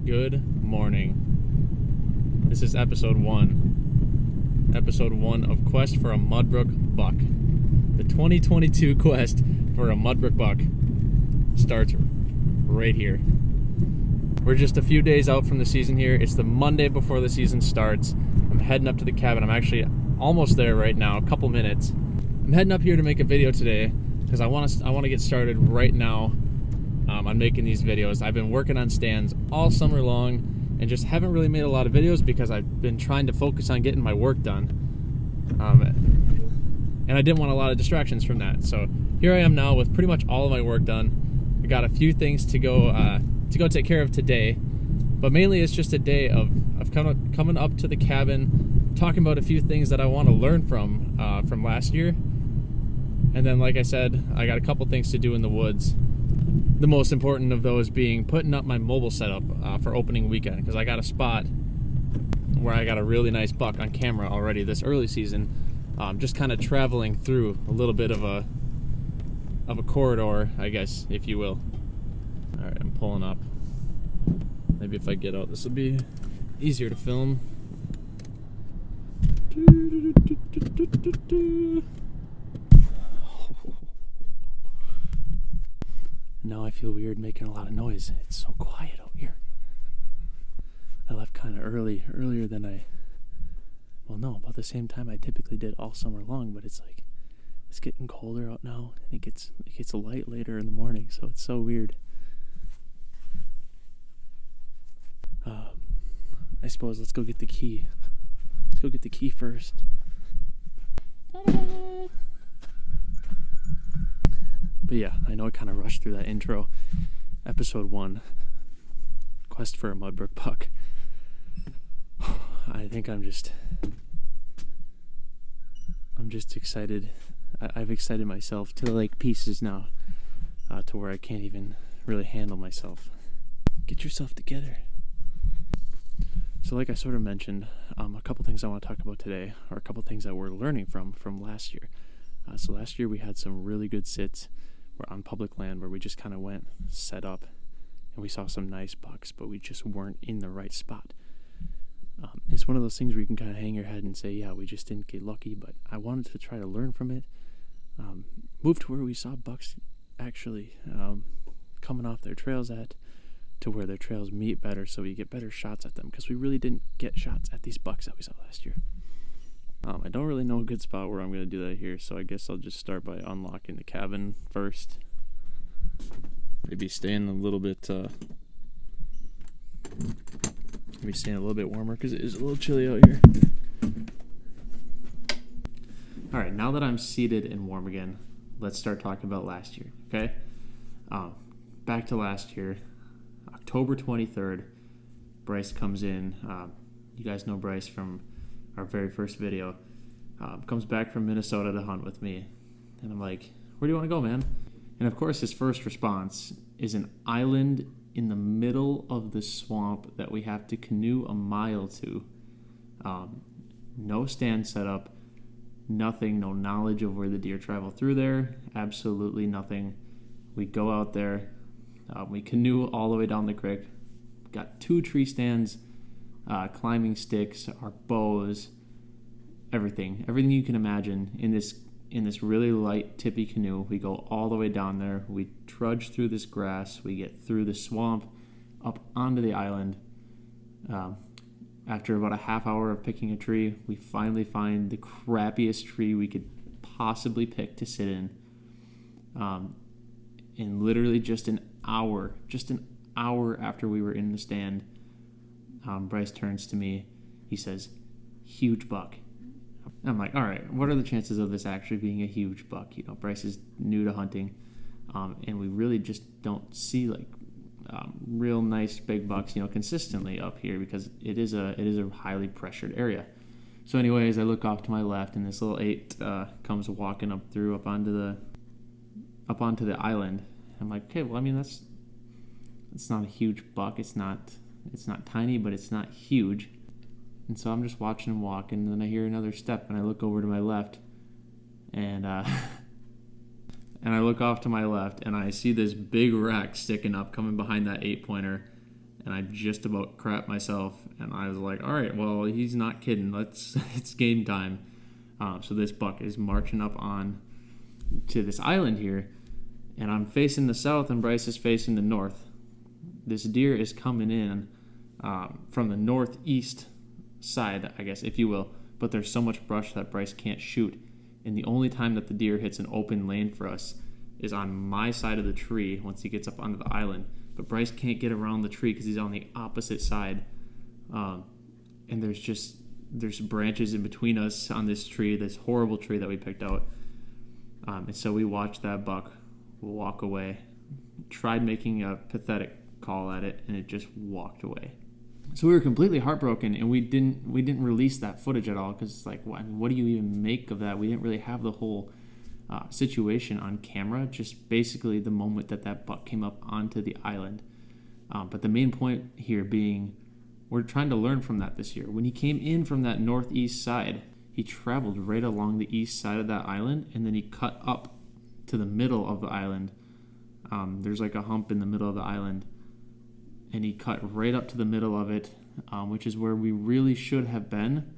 Good morning. This is episode 1. Episode 1 of Quest for a Mudbrook Buck. The 2022 quest for a Mudbrook Buck starts right here. We're just a few days out from the season here. It's the Monday before the season starts. I'm heading up to the cabin. I'm actually almost there right now, a couple minutes. I'm heading up here to make a video today because I want to get started right now on making these videos. I've been working on stands all summer long and just haven't really made a lot of videos because I've been trying to focus on getting my work done. And I didn't want a lot of distractions from that. So here I am now with pretty much all of my work done. I got a few things to go take care of today, but mainly it's just a day of coming up to the cabin, talking about a few things that I want to learn from last year. And then, like I said, I got a couple things to do in the woods. The most important of those being putting up my mobile setup for opening weekend, because I got a spot where I got a really nice buck on camera already this early season, just kind of traveling through a little bit of a corridor, I guess, if you will. All right, I'm pulling up. Maybe if I get out, this will be easier to film. Now I feel weird making a lot of noise. It's so quiet out here. I left kind of earlier than about the same time I typically did all summer long, but it's getting colder out now, and it gets light later in the morning, so it's so weird. I suppose let's go get the key. Let's go get the key first. But yeah, I know I kind of rushed through that intro. Episode 1, Quest for a Mudbrook Buck. I think I'm just excited. I've excited myself to pieces now, to where I can't even really handle myself. Get yourself together. So like I sort of mentioned, a couple things I want to talk about today are a couple things that we're learning from last year. So last year we had some really good sits. We're on public land where we just kind of went, set up, and we saw some nice bucks, but we just weren't in the right spot. It's one of those things where you can kind of hang your head and say, yeah, we just didn't get lucky, but I wanted to try to learn from it. Move to where we saw bucks actually coming off their trails to where their trails meet better, so we get better shots at them, because we really didn't get shots at these bucks that we saw last year. I don't really know a good spot where I'm going to do that here, so I guess I'll just start by unlocking the cabin first. Maybe staying a little bit warmer, because it is a little chilly out here. Alright, now that I'm seated and warm again, let's start talking about last year, okay? Back to last year. October 23rd, Bryce comes in. You guys know Bryce from our very first video. Comes back from Minnesota to hunt with me. And I'm like, where do you want to go, man? And of course, his first response is an island in the middle of the swamp that we have to canoe a mile to. No stand set up, nothing, no knowledge of where the deer travel through there, absolutely nothing. We go out there. We canoe all the way down the creek. Got 2 tree stands, climbing sticks, our bows, everything you can imagine in this really light, tippy canoe. We go all the way down there. We trudge through this grass. We get through the swamp, up onto the island. After about a half hour of picking a tree, we finally find the crappiest tree we could possibly pick to sit in. And literally just an hour after we were in the stand, Bryce turns to me. He says, "Huge buck." I'm like, all right, what are the chances of this actually being a huge buck? Bryce is new to hunting, and we really just don't see real nice big bucks, consistently up here, because it is a highly pressured area. So anyways, I look off to my left, and this little 8 comes walking up onto the island. I'm like, okay, well, I mean, it's not a huge buck. It's not tiny, but it's not huge. And so I'm just watching him walk, and then I hear another step, and I look over to my left, and and I look off to my left, and I see this big rack sticking up, coming behind that 8-pointer, and I just about crapped myself, and I was like, all right, well, he's not kidding. It's game time. So this buck is marching up on to this island here, and I'm facing the south, and Bryce is facing the north. This deer is coming in from the northeast side, I guess, if you will, but there's so much brush that Bryce can't shoot, and the only time that the deer hits an open lane for us is on my side of the tree once he gets up onto the island. But Bryce can't get around the tree because he's on the opposite side, and there's branches in between us on this tree, this horrible tree that we picked out. And so we watched that buck walk away, tried making a pathetic call at it, and it just walked away. So we were completely heartbroken, and we didn't release that footage at all because it's like, what do you even make of that? We didn't really have the whole situation on camera, just basically the moment that buck came up onto the island. But the main point here being, we're trying to learn from that this year. When he came in from that northeast side, he traveled right along the east side of that island, and then he cut up to the middle of the island. There's like a hump in the middle of the island, and he cut right up to the middle of it, which is where we really should have been,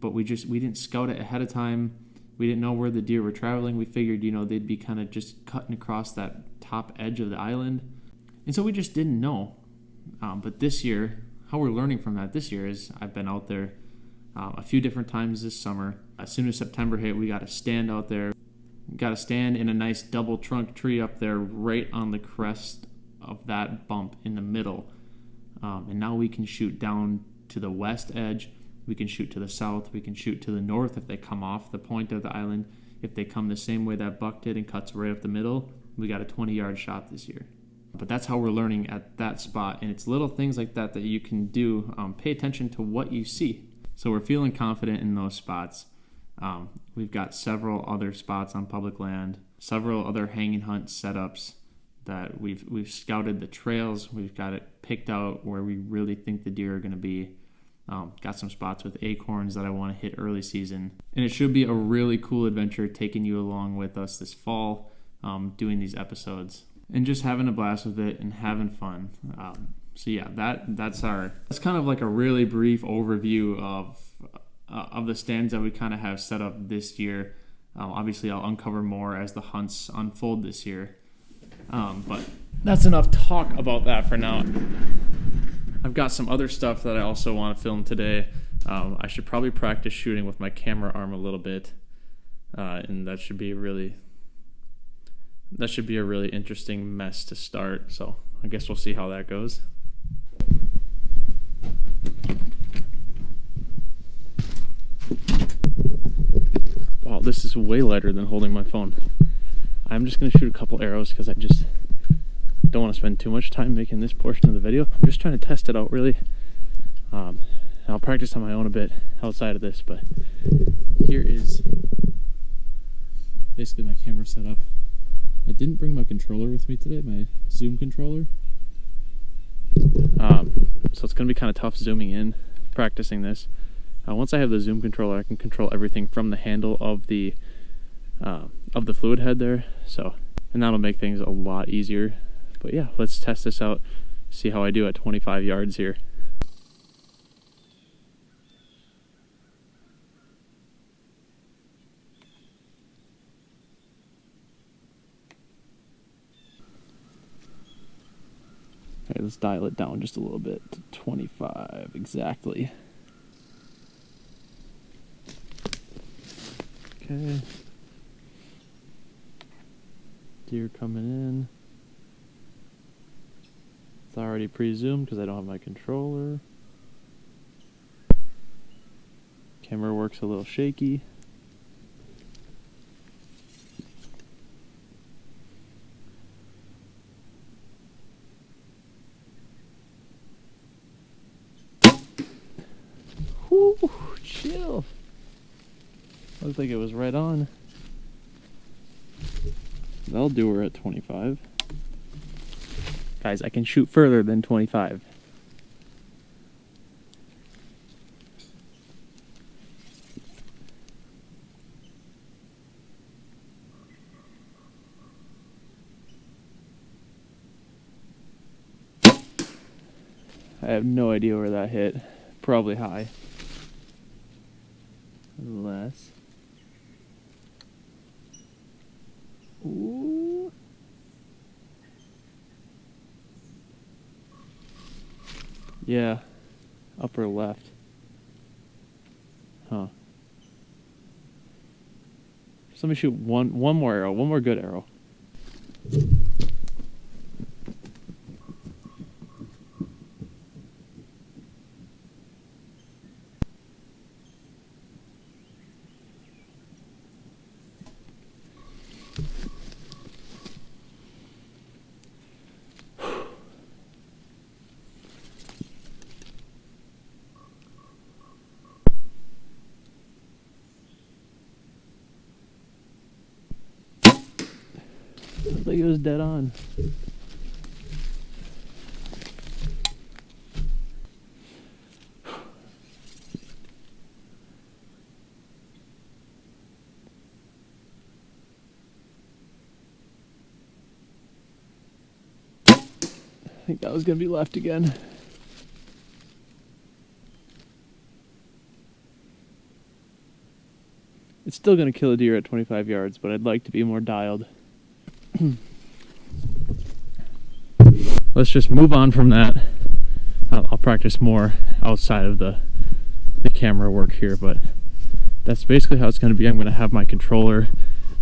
but we didn't scout it ahead of time. We didn't know where the deer were traveling. We figured, they'd be kind of just cutting across that top edge of the island, and so we just didn't know. But this year, how we're learning from that this year is I've been out there a few different times this summer. As soon as September hit, we got to stand out there. Got to stand in a nice double trunk tree up there right on the crest of that bump in the middle. And now we can shoot down to the west edge. We can shoot to the south. We can shoot to the north if they come off the point of the island. If they come the same way that buck did and cuts right up the middle, we got a 20-yard shot this year. But that's how we're learning at that spot. And it's little things like that you can do. Pay attention to what you see. So we're feeling confident in those spots. We've got several other spots on public land, several other hanging hunt setups that we've scouted the trails. We've got it picked out where we really think the deer are going to be. Got some spots with acorns that I want to hit early season. And it should be a really cool adventure taking you along with us this fall, doing these episodes and just having a blast with it and having fun. So yeah, that's kind of like a really brief overview of the stands that we kind of have set up this year. Obviously, I'll uncover more as the hunts unfold this year. But that's enough talk about that for now. I've got some other stuff that I also want to film today. I should probably practice shooting with my camera arm a little bit, and that should be a really interesting mess to start. So I guess we'll see how that goes. Wow, this is way lighter than holding my phone. I'm just going to shoot a couple arrows because I just don't want to spend too much time making this portion of the video. I'm just trying to test it out, really. I'll practice on my own a bit outside of this, but here is basically my camera setup. I didn't bring my controller with me today, my Zoom controller. So it's going to be kind of tough zooming in, practicing this. Once I have the Zoom controller, I can control everything from the handle of the fluid head there. So, and that'll make things a lot easier. But yeah, let's test this out, see how I do at 25 yards here. Okay, let's dial it down just a little bit to 25 exactly. Okay. Deer coming in. It's already pre-zoomed because I don't have my controller. Camera works a little shaky. Whoo, chill. Looked like it was right on. That'll do her at 25. Guys, I can shoot further than 25. I have no idea where that hit. Probably high. Unless... Ooh. Yeah. Upper left. Huh. So let me shoot one more arrow. One more good arrow. I think it was dead on. I think that was going to be left again. It's still going to kill a deer at 25 yards, but I'd like to be more dialed. Let's just move on from that. I'll practice more outside of the camera work here, but that's basically how it's going to be. I'm going to have my controller.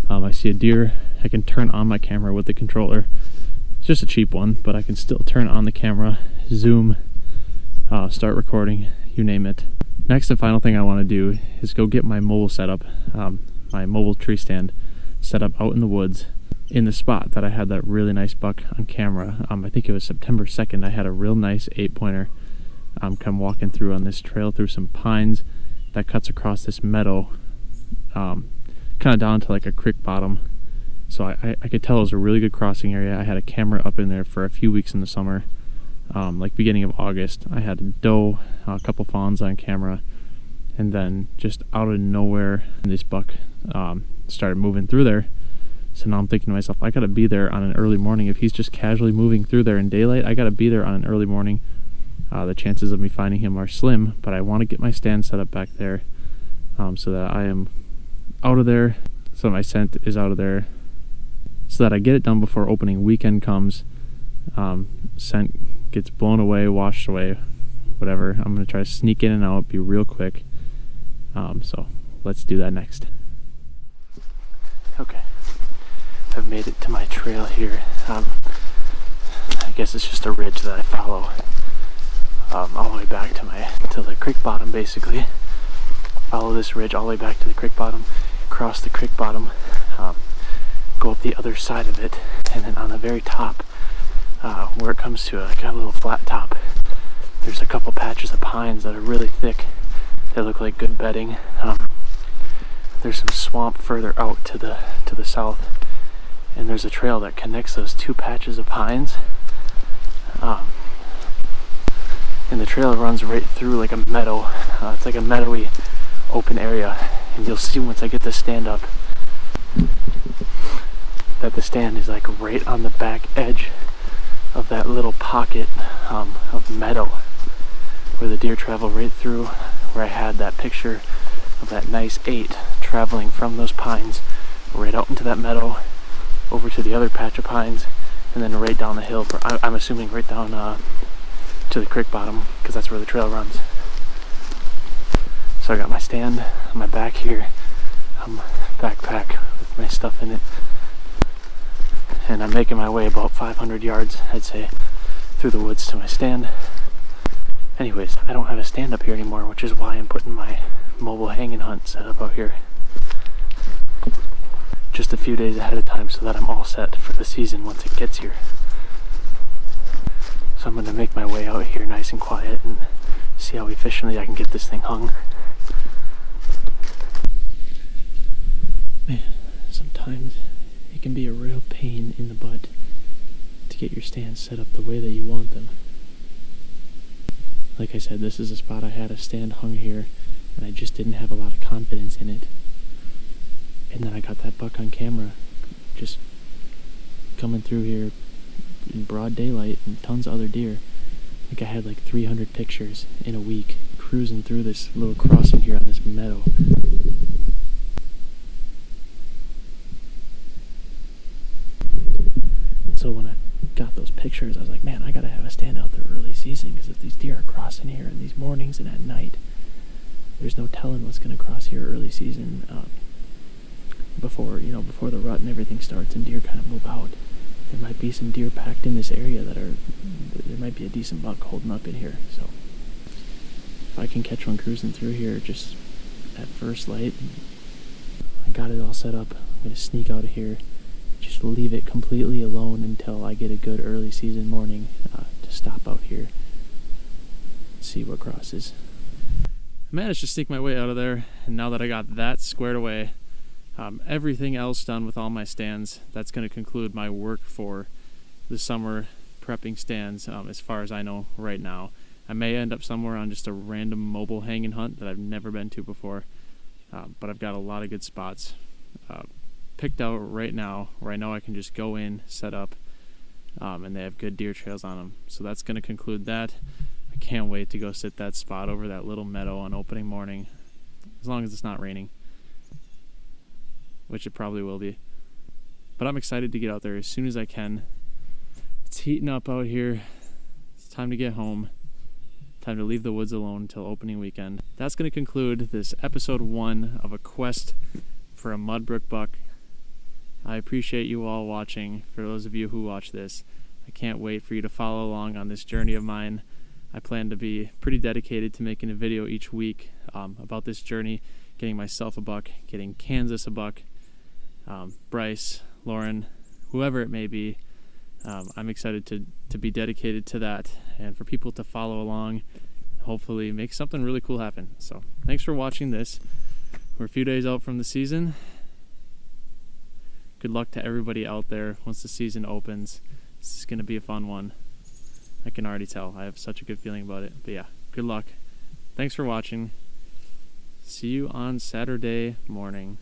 I see a deer, I can turn on my camera with the controller. It's just a cheap one, but I can still turn on the camera, zoom, start recording, you name it. Next and final thing I want to do is go get my mobile setup, my mobile tree stand set up out in the woods in the spot that I had that really nice buck on camera. I think it was September 2nd. I had a real nice 8-pointer come walking through on this trail through some pines that cuts across this meadow, kind of down to like a creek bottom. So I could tell it was a really good crossing area. I had a camera up in there for a few weeks in the summer, like beginning of August. I had a doe, a couple fawns on camera, and then just out of nowhere, this buck started moving through there. So now I'm thinking to myself, I gotta be there on an early morning. If he's just casually moving through there in daylight, I gotta be there on an early morning. The chances of me finding him are slim, but I want to get my stand set up back there so that I am out of there, so my scent is out of there, so that I get it done before opening weekend comes. Scent gets blown away, washed away, whatever. I'm going to try to sneak in and out, be real quick. So let's do that next. Okay, I've made it to my trail here. I guess it's just a ridge that I follow all the way back to the creek bottom, basically. Follow this ridge all the way back to the creek bottom, cross the creek bottom, go up the other side of it, and then on the very top, where it comes to a little flat top, there's a couple patches of pines that are really thick. They look like good bedding. There's some swamp further out to the south, and there's a trail that connects those two patches of pines. And the trail runs right through like a meadow. It's like a meadowy open area, and you'll see once I get the stand up that the stand is like right on the back edge of that little pocket of meadow where the deer travel right through, where I had that picture of that nice 8 traveling from those pines right out into that meadow, over to the other patch of pines, and then right down the hill, I'm assuming right down to the creek bottom, because that's where the trail runs. So I got my stand on my back here, backpack with my stuff in it, and I'm making my way about 500 yards, I'd say, through the woods to my stand. Anyways, I don't have a stand up here anymore, which is why I'm putting my mobile hanging hunt set up out here just a few days ahead of time, so that I'm all set for the season once it gets here. So I'm going to make my way out here nice and quiet and see how efficiently I can get this thing hung. Man, sometimes it can be a real pain in the butt to get your stands set up the way that you want them. Like I said, this is a spot I had a stand hung here, and I just didn't have a lot of confidence in it. And then I got that buck on camera, just coming through here in broad daylight and tons of other deer. I think I had like 300 pictures in a week cruising through this little crossing here on this meadow. So when I got those pictures, I was like, man, I gotta have a stand out there early season, because if these deer are crossing here in these mornings and at night, there's no telling what's gonna cross here early season, before the rut and everything starts and deer kind of move out. There might be some deer packed in this area there might be a decent buck holding up in here. So if I can catch one cruising through here just at first light, I got it all set up. I'm gonna sneak out of here, just leave it completely alone until I get a good early season morning to stop out here and see what crosses. I managed to sneak my way out of there, and now that I got that squared away, everything else done with all my stands, that's going to conclude my work for the summer prepping stands, as far as I know right now. I may end up somewhere on just a random mobile hanging hunt that I've never been to before, but I've got a lot of good spots picked out right now where I know I can just go in, set up, and they have good deer trails on them. So that's going to conclude that. I can't wait to go sit that spot over that little meadow on opening morning, as long as it's not raining, which it probably will be. But I'm excited to get out there as soon as I can. It's heating up out here. It's time to get home. Time to leave the woods alone until opening weekend. That's going to conclude this episode 1 of a quest for a Mudbrook buck. I appreciate you all watching. For those of you who watch this, I can't wait for you to follow along on this journey of mine. I plan to be pretty dedicated to making a video each week about this journey, getting myself a buck, getting Kansas a buck, Bryce, Lauren, whoever it may be. I'm excited to be dedicated to that and for people to follow along, hopefully make something really cool happen. So thanks for watching this. We're a few days out from the season. Good luck to everybody out there once the season opens. This is going to be a fun one. I can already tell. I have such a good feeling about it. But yeah, good luck. Thanks for watching. See you on Saturday morning.